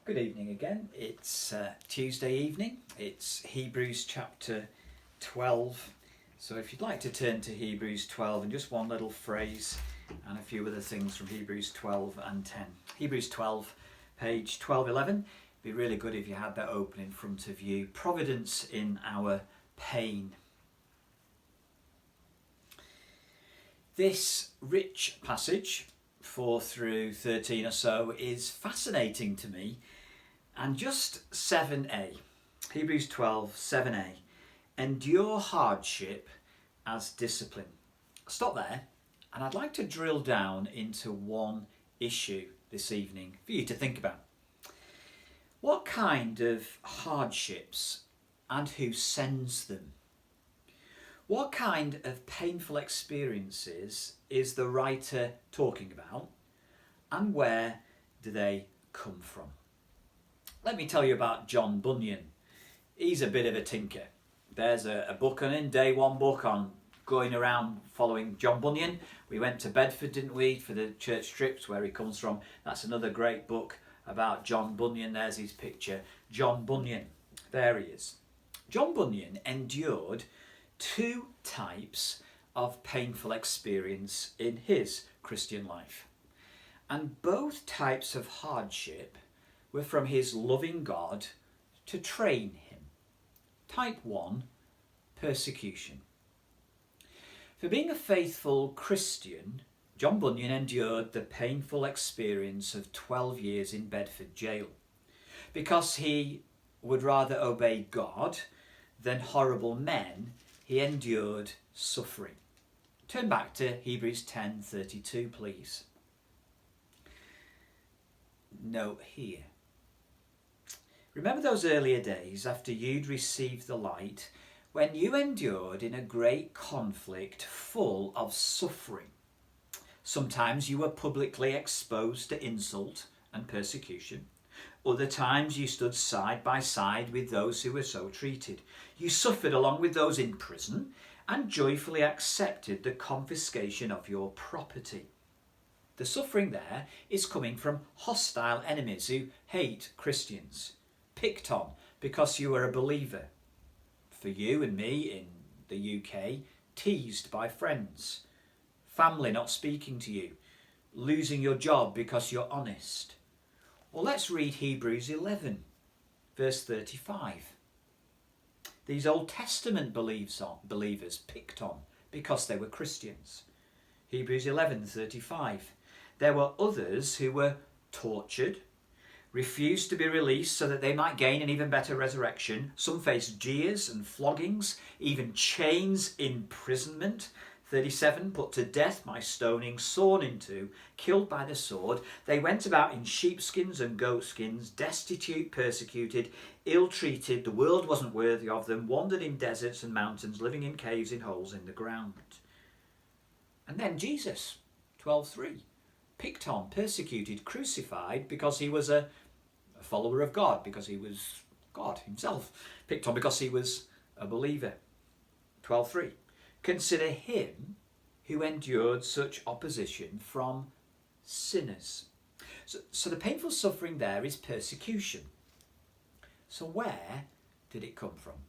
Good evening again. It's Tuesday evening. It's Hebrews chapter 12. So if you'd like to turn to Hebrews 12 and just one little phrase and a few other things from Hebrews 12 and 10. Hebrews 12, page 1211. It'd be really good if you had that open in front of you. Providence in our pain. This rich passage, 4 through 13 or so, is fascinating to me. And just 7a, Hebrews 12, 7a, endure hardship as discipline. Stop there, and I'd like to drill down into one issue this evening for you to think about. What kind of hardships and who sends them? What kind of painful experiences is the writer talking about, and where do they come from? Let me tell you about John Bunyan. He's a bit of a tinker. There's a book on him, day one book on going around following John Bunyan. We went to Bedford, didn't we, for the church trips where he comes from. That's another great book about John Bunyan. There's his picture. John Bunyan. There he is. John Bunyan endured two types of painful experience in his Christian life. And both types of hardship were from his loving God to train him. Type 1, persecution. For being a faithful Christian, John Bunyan endured the painful experience of 12 years in Bedford jail. Because he would rather obey God than horrible men, he endured suffering. Turn back to Hebrews 10:32, please. Note here. Remember those earlier days after you'd received the light, when you endured in a great conflict full of suffering. Sometimes you were publicly exposed to insult and persecution. Other times you stood side by side with those who were so treated. You suffered along with those in prison and joyfully accepted the confiscation of your property. The suffering there is coming from hostile enemies who hate Christians. Picked on because you were a believer. For you and me in the UK, teased by friends. Family not speaking to you. Losing your job because you're honest. Well, let's read Hebrews 11, verse 35. These Old Testament believers picked on because they were Christians. Hebrews 11:35. There were others who were tortured, refused to be released so that they might gain an even better resurrection. Some faced jeers and floggings, even chains, imprisonment. 37, put to death by stoning, sawn in two, killed by the sword. They went about in sheepskins and goatskins, destitute, persecuted, ill-treated. The world wasn't worthy of them, wandered in deserts and mountains, living in caves in holes in the ground. And then Jesus, 12:3, picked on, persecuted, crucified because he was a follower of God, because he was God himself. Picked on because he was a believer. 12:3. Consider him who endured such opposition from sinners. So the painful suffering there is persecution. So where did it come from?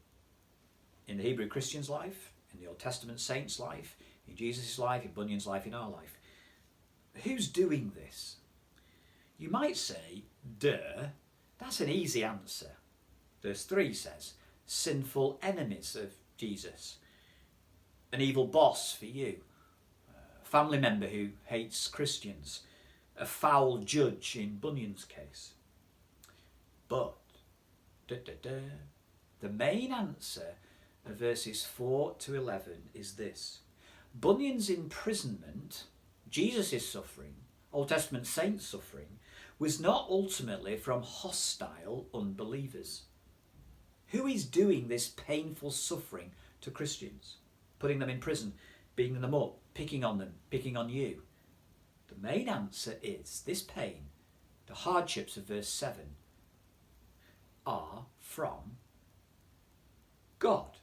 In the Hebrew Christian's life, in the Old Testament saint's life, in Jesus' life, in Bunyan's life, in our life. Who's doing this? You might say, duh, that's an easy answer. Verse 3 says, sinful enemies of Jesus. An evil boss for you. A family member who hates Christians. A foul judge in Bunyan's case. But, the main answer of verses 4 to 11 is this. Bunyan's imprisonment, Jesus' suffering, Old Testament saints' suffering, was not ultimately from hostile unbelievers. Who is doing this painful suffering to Christians? Putting them in prison, beating them up, picking on them, picking on you. The main answer is this pain, the hardships of verse 7, are from God.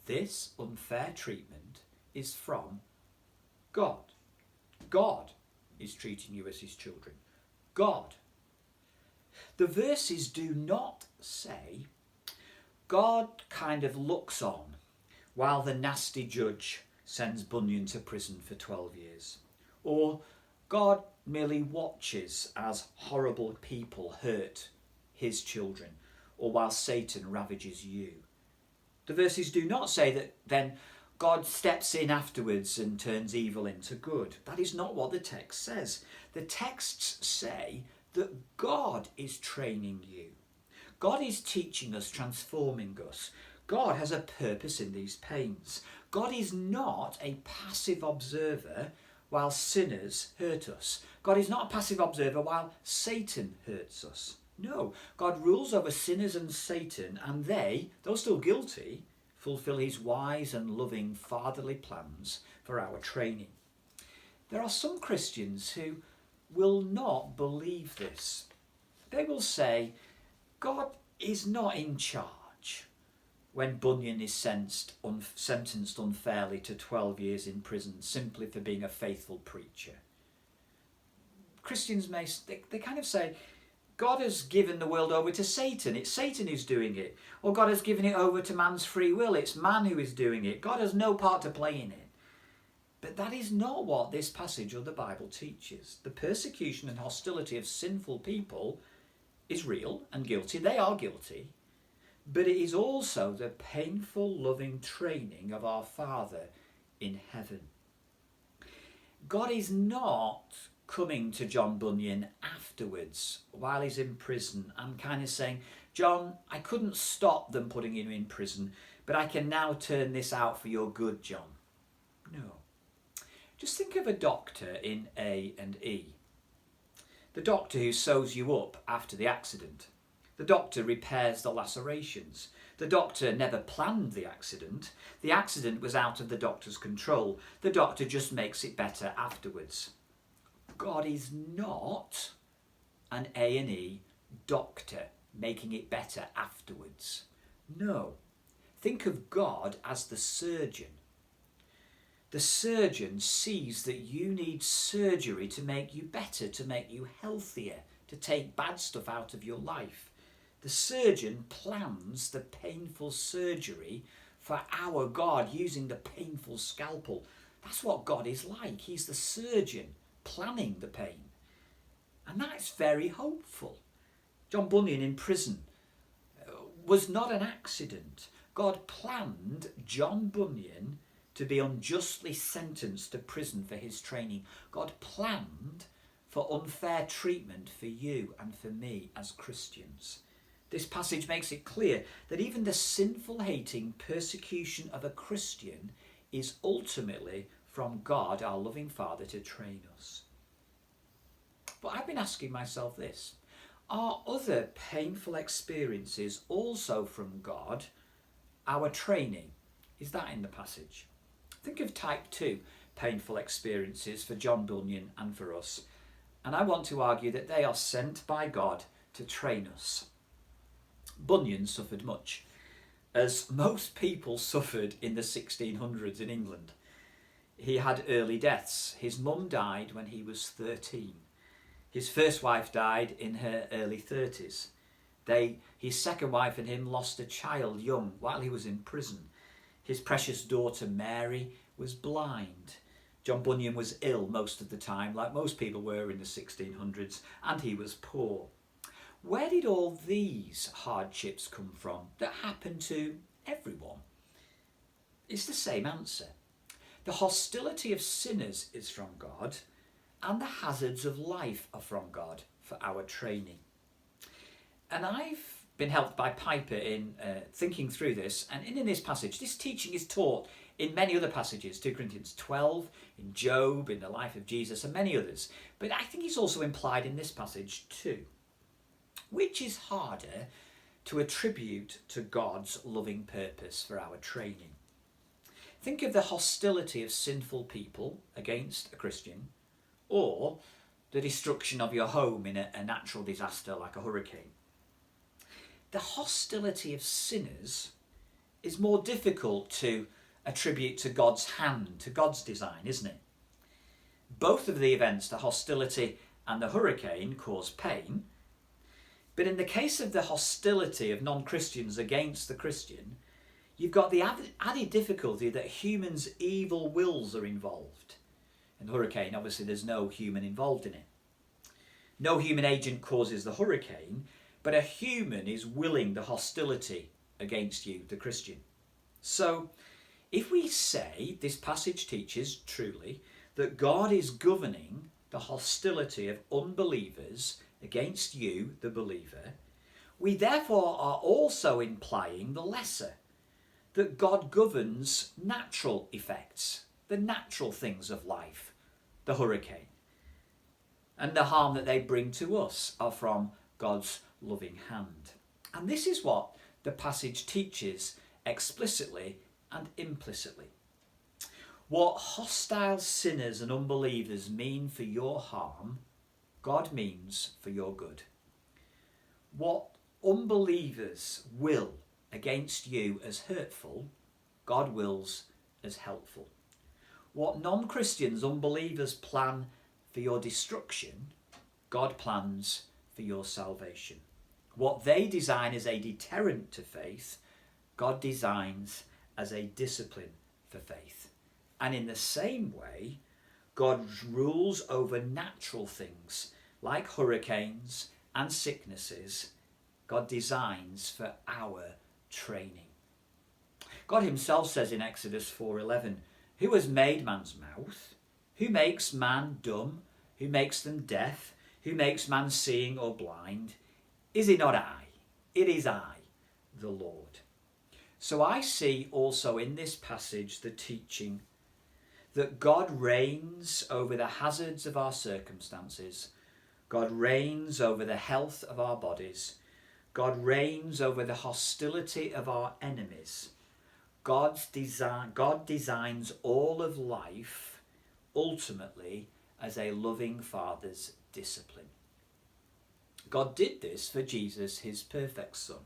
This unfair treatment is from God. God is treating you as his children. God. The verses do not say God kind of looks on while the nasty judge sends Bunyan to prison for 12 years. Or God merely watches as horrible people hurt his children, or while Satan ravages you. The verses do not say that then God steps in afterwards and turns evil into good. That is not what the text says. The texts say that God is training you. God is teaching us, transforming us. God has a purpose in these pains. God is not a passive observer while sinners hurt us. God is not a passive observer while Satan hurts us. No, God rules over sinners and Satan, and they, though still guilty, fulfill his wise and loving fatherly plans for our training. There are some Christians who will not believe this. They will say, God is not in charge when Bunyan is sentenced unfairly to 12 years in prison simply for being a faithful preacher. Christians they kind of say, God has given the world over to Satan. It's Satan who's doing it. Or God has given it over to man's free will. It's man who is doing it. God has no part to play in it. But that is not what this passage of the Bible teaches. The persecution and hostility of sinful people is real and guilty. They are guilty. But it is also the painful, loving training of our Father in heaven. God is not coming to John Bunyan afterwards while he's in prison and kind of saying, John, I couldn't stop them putting you in prison, but I can now turn this out for your good, John. No. Just think of a doctor in A&E. The doctor who sews you up after the accident. The doctor repairs the lacerations. The doctor never planned the accident. The accident was out of the doctor's control. The doctor just makes it better afterwards. God is not an A&E doctor making it better afterwards. No. Think of God as the surgeon. The surgeon sees that you need surgery to make you better, to make you healthier, to take bad stuff out of your life. The surgeon plans the painful surgery for our God using the painful scalpel. That's what God is like. He's the surgeon planning the pain. And that's very hopeful. John Bunyan in prison was not an accident. God planned John Bunyan to be unjustly sentenced to prison for his training. God planned for unfair treatment for you and for me as Christians. This passage makes it clear that even the sinful hating persecution of a Christian is ultimately from God, our loving Father, to train us. But I've been asking myself this: are other painful experiences also from God, our training? Is that in the passage? Think of type 2 painful experiences for John Bunyan and for us. And I want to argue that they are sent by God to train us. Bunyan suffered much, as most people suffered in the 1600s in England. He had early deaths. His mum died when he was 13. His first wife died in her early 30s. His second wife and him lost a child young while he was in prison. His precious daughter Mary was blind. John Bunyan was ill most of the time, like most people were in the 1600s, and he was poor. Where did all these hardships come from that happen to everyone? It's the same answer. The hostility of sinners is from God, and the hazards of life are from God for our training. And I've been helped by Piper in thinking through this, and in this passage, this teaching is taught in many other passages, 2 Corinthians 12, in Job, in the life of Jesus, and many others. But I think it's also implied in this passage too. Which is harder to attribute to God's loving purpose for our training? Think of the hostility of sinful people against a Christian, or the destruction of your home in a natural disaster like a hurricane. The hostility of sinners is more difficult to attribute to God's hand, to God's design, isn't it? Both of the events, the hostility and the hurricane, cause pain. But in the case of the hostility of non-Christians against the Christian, you've got the added difficulty that humans' evil wills are involved. In the hurricane, obviously, there's no human involved in it. No human agent causes the hurricane, but a human is willing the hostility against you, the Christian. So, if we say this passage teaches truly that God is governing the hostility of unbelievers against you, the believer, we therefore are also implying the lesser, that God governs natural effects, the natural things of life, the hurricane, and the harm that they bring to us are from God's loving hand. And this is what the passage teaches explicitly and implicitly. What hostile sinners and unbelievers mean for your harm, God means for your good. What unbelievers will against you as hurtful, God wills as helpful. What non-Christians, unbelievers plan for your destruction, God plans for your salvation. What they design as a deterrent to faith, God designs as a discipline for faith. And in the same way, God rules over natural things like hurricanes and sicknesses. God designs for our training. God himself says in Exodus 4:11, "Who has made man's mouth? Who makes man dumb? Who makes them deaf? Who makes man seeing or blind? Is it not I? It is I, the Lord." So I see also in this passage the teaching that God reigns over the hazards of our circumstances. God reigns over the health of our bodies. God reigns over the hostility of our enemies. God designs all of life ultimately as a loving Father's discipline. God did this for Jesus, his perfect Son.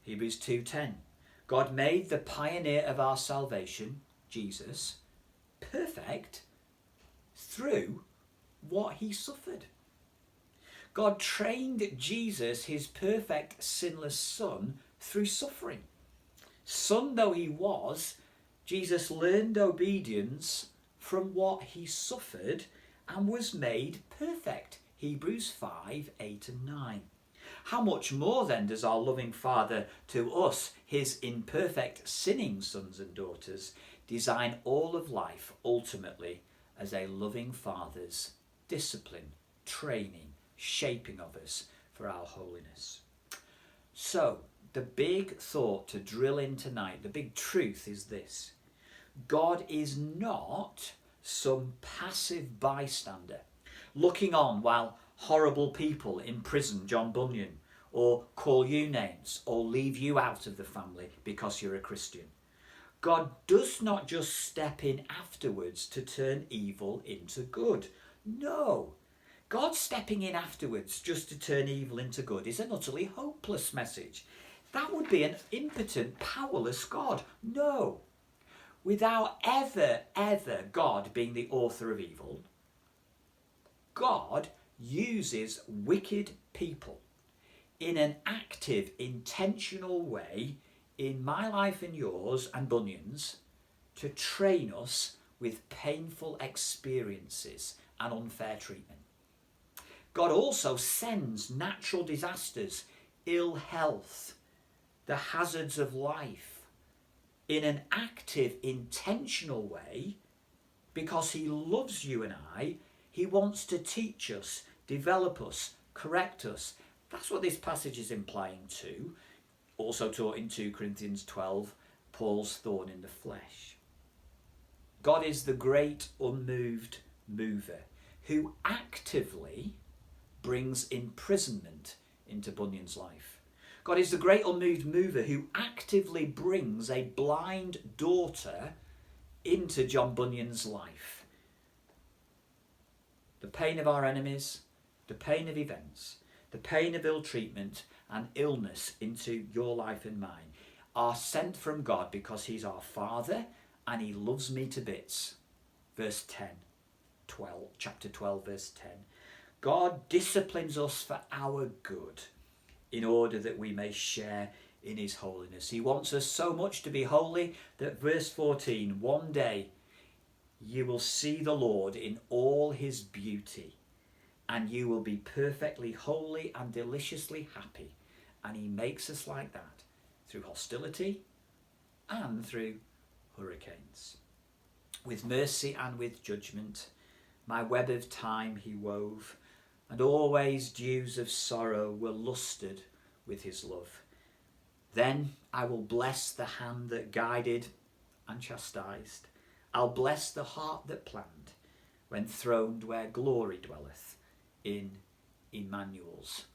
Hebrews 2:10. God made the pioneer of our salvation, Jesus, perfect through what he suffered. God trained Jesus, his perfect sinless Son, through suffering. Son though he was, Jesus learned obedience from what he suffered and was made perfect. Hebrews 5:8 and 9. How much more then does our loving Father to us, his imperfect sinning sons and daughters, design all of life ultimately as a loving Father's discipline, training, shaping of us for our holiness. So, the big thought to drill in tonight, the big truth is this: God is not some passive bystander looking on while horrible people imprison John Bunyan or call you names or leave you out of the family because you're a Christian. God does not just step in afterwards to turn evil into good. No. God stepping in afterwards just to turn evil into good is an utterly hopeless message. That would be an impotent, powerless God. No. Without ever God being the author of evil, God uses wicked people in an active, intentional way in my life and yours and Bunyan's to train us with painful experiences and unfair treatment. God also sends natural disasters, ill health, the hazards of life in an active, intentional way because he loves you and I. He wants to teach us, develop us, correct us. That's what this passage is implying too. Also taught in 2 Corinthians 12, Paul's thorn in the flesh. God is the great unmoved mover who actively brings imprisonment into Bunyan's life. God is the great unmoved mover who actively brings a blind daughter into John Bunyan's life. The pain of our enemies, the pain of events, the pain of ill treatment and illness into your life and mine are sent from God because he's our Father and he loves me to bits. Verse 10, chapter 12, verse 10. God disciplines us for our good in order that we may share in his holiness. He wants us so much to be holy that verse 14, one day you will see the Lord in all his beauty and you will be perfectly holy and deliciously happy. And he makes us like that through hostility and through hurricanes. With mercy and with judgment, my web of time he wove, and always dews of sorrow were lusted with his love. Then I will bless the hand that guided and chastised. I'll bless the heart that planned, when throned where glory dwelleth in Emmanuel's